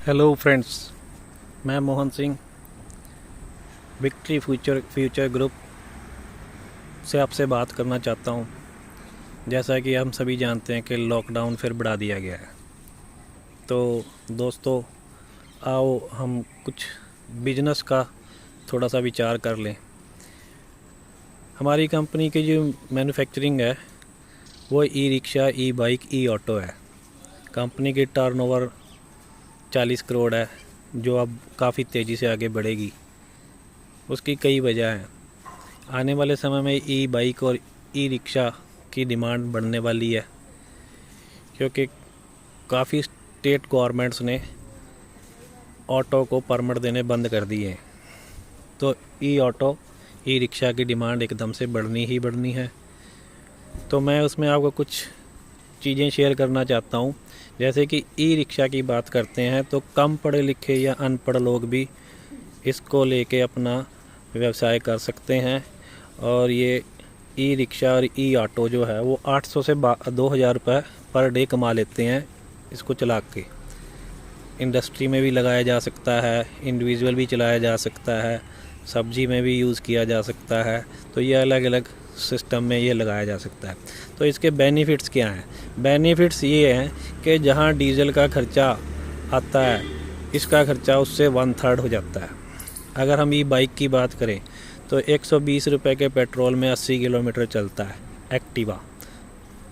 Hello friends, मैं Mohan Singh victory future group से आपसे बात करना चाहता हूं। जैसा कि हम सभी जानते हैं कि लॉकडाउन फिर बढ़ा दिया गया है, तो दोस्तों आओ हम कुछ बिजनेस का थोड़ा सा विचार कर लें। हमारी कंपनी की जो मैन्युफैक्चरिंग है वो ई रिक्शा, ई बाइक, ई ऑटो है। कंपनी की टर्नओवर 40 करोड़ है, जो अब काफ़ी तेज़ी से आगे बढ़ेगी। उसकी कई वजह हैं। आने वाले समय में ई बाइक और ई रिक्शा की डिमांड बढ़ने वाली है, क्योंकि काफ़ी स्टेट गवर्नमेंट्स ने ऑटो को परमिट देने बंद कर दिए हैं। तो ई ऑटो, ई रिक्शा की डिमांड एकदम से बढ़नी ही बढ़नी है। तो मैं उसमें आपको कुछ चीज़ें शेयर करना चाहता हूँ। जैसे कि ई रिक्शा की बात करते हैं तो कम पढ़े लिखे या अनपढ़ लोग भी इसको लेके अपना व्यवसाय कर सकते हैं। और ये ई रिक्शा और ई ऑटो जो है वो 800 से 2000 रुपये पर डे कमा लेते हैं इसको चला के। इंडस्ट्री में भी लगाया जा सकता है, इंडिविजुअल भी चलाया जा सकता है, सब्जी में भी यूज़ किया जा सकता है। तो ये अलग अलग सिस्टम में ये लगाया जा सकता है। तो इसके बेनिफिट्स क्या हैं? बेनिफिट्स ये हैं कि जहाँ डीजल का खर्चा आता है, इसका खर्चा उससे 1/3 हो जाता है। अगर हम ई बाइक की बात करें तो 120 रुपये के पेट्रोल में 80 किलोमीटर चलता है एक्टिवा।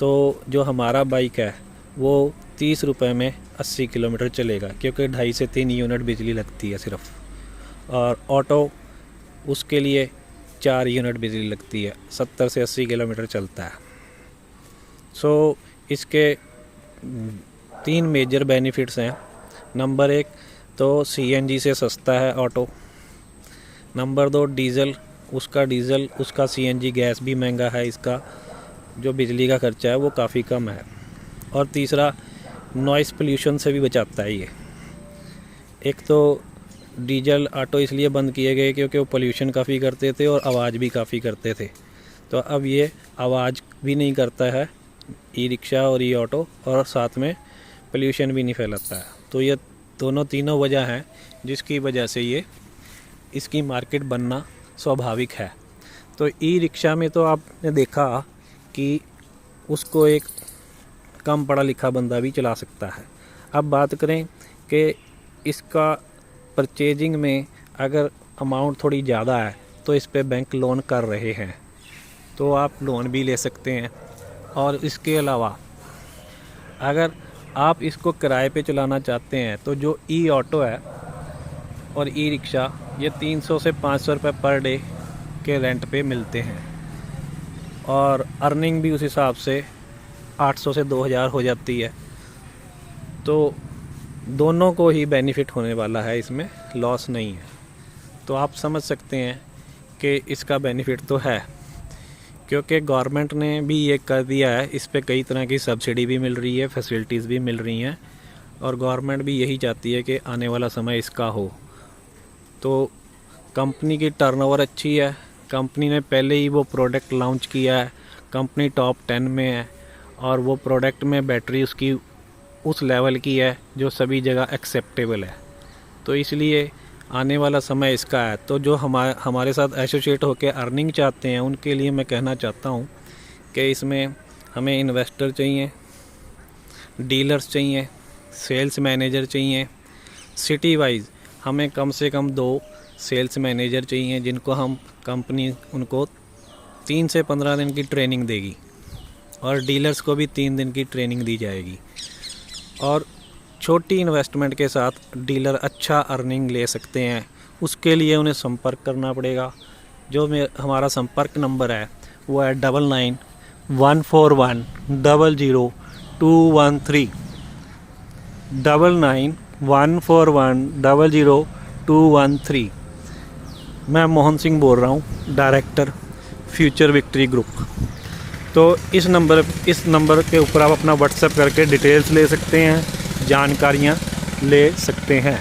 तो जो हमारा बाइक है वो 30 रुपये में 80 किलोमीटर चलेगा, क्योंकि 2.5 से 3 यूनिट बिजली लगती है सिर्फ। और ऑटो उसके लिए 4 यूनिट बिजली लगती है, 70 से 80 किलोमीटर चलता है। सो इसके 3 मेजर बेनिफिट्स हैं। नंबर 1 तो सीएनजी से सस्ता है ऑटो। नंबर 2 डीज़ल, उसका सीएनजी गैस भी महंगा है, इसका जो बिजली का खर्चा है वो काफ़ी कम है। और तीसरा, नॉइस पोल्यूशन से भी बचाता है ये। एक तो डीजल ऑटो इसलिए बंद किए गए क्योंकि वो पोल्यूशन काफ़ी करते थे और आवाज़ भी काफ़ी करते थे। तो अब ये आवाज़ भी नहीं करता है ई रिक्शा और ई ऑटो, और साथ में पोल्यूशन भी नहीं फैलाता है। तो ये तीनों वजह हैं जिसकी वजह से ये इसकी मार्केट बनना स्वाभाविक है। तो ई रिक्शा में तो आपने देखा कि उसको एक कम पढ़ा लिखा बंदा भी चला सकता है। अब बात करें कि इसका परचेजिंग में अगर अमाउंट थोड़ी ज़्यादा है तो इस पे बैंक लोन कर रहे हैं, तो आप लोन भी ले सकते हैं। और इसके अलावा अगर आप इसको किराए पे चलाना चाहते हैं तो जो ई ऑटो है और ई रिक्शा, ये 300 से 500 रुपये पर डे के रेंट पे मिलते हैं, और अर्निंग भी उस हिसाब से 800 से 2000 हो जाती है। तो दोनों को ही बेनिफिट होने वाला है, इसमें लॉस नहीं है। तो आप समझ सकते हैं कि इसका बेनिफिट तो है, क्योंकि गवर्नमेंट ने भी ये कर दिया है। इस पे कई तरह की सब्सिडी भी मिल रही है, फैसिलिटीज़ भी मिल रही हैं, और गवर्नमेंट भी यही चाहती है कि आने वाला समय इसका हो। तो कंपनी की टर्नओवर अच्छी है, कंपनी ने पहले ही वो प्रोडक्ट लॉन्च किया है, कंपनी टॉप 10 में है, और वो प्रोडक्ट में बैटरी उसकी उस लेवल की है जो सभी जगह एक्सेप्टेबल है। तो इसलिए आने वाला समय इसका है। तो जो हमारे साथ एसोसिएट होकर अर्निंग चाहते हैं उनके लिए मैं कहना चाहता हूँ कि इसमें हमें इन्वेस्टर चाहिए, डीलर्स चाहिए, सेल्स मैनेजर चाहिए। सिटी वाइज हमें कम से कम 2 सेल्स मैनेजर चाहिए, जिनको हम कंपनी उनको 3 से 15 दिन की ट्रेनिंग देगी, और डीलर्स को भी 3 दिन की ट्रेनिंग दी जाएगी। और छोटी इन्वेस्टमेंट के साथ डीलर अच्छा अर्निंग ले सकते हैं। उसके लिए उन्हें संपर्क करना पड़ेगा। जो हमारा संपर्क नंबर है वो है 9914100213, 9914100213। मैं मोहन सिंह बोल रहा हूँ, डायरेक्टर फ्यूचर विक्ट्री ग्रुप। तो इस नंबर के ऊपर आप अपना व्हाट्सएप करके डिटेल्स ले सकते हैं, जानकारियाँ ले सकते हैं।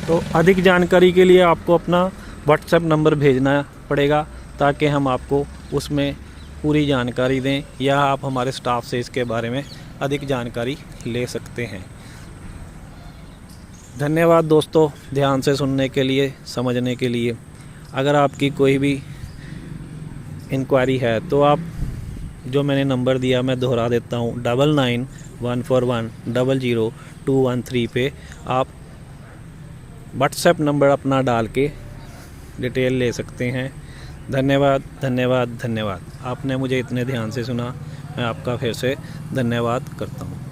तो अधिक जानकारी के लिए आपको अपना व्हाट्सएप नंबर भेजना पड़ेगा, ताकि हम आपको उसमें पूरी जानकारी दें, या आप हमारे स्टाफ से इसके बारे में अधिक जानकारी ले सकते हैं। धन्यवाद दोस्तों, ध्यान से सुनने के लिए, समझने के लिए। अगर आपकी कोई भी इंक्वायरी है तो आप जो मैंने नंबर दिया मैं दोहरा देता हूँ, 9914100213 पे आप व्हाट्सएप नंबर अपना डाल के डिटेल ले सकते हैं। धन्यवाद धन्यवाद धन्यवाद। आपने मुझे इतने ध्यान से सुना, मैं आपका फिर से धन्यवाद करता हूँ।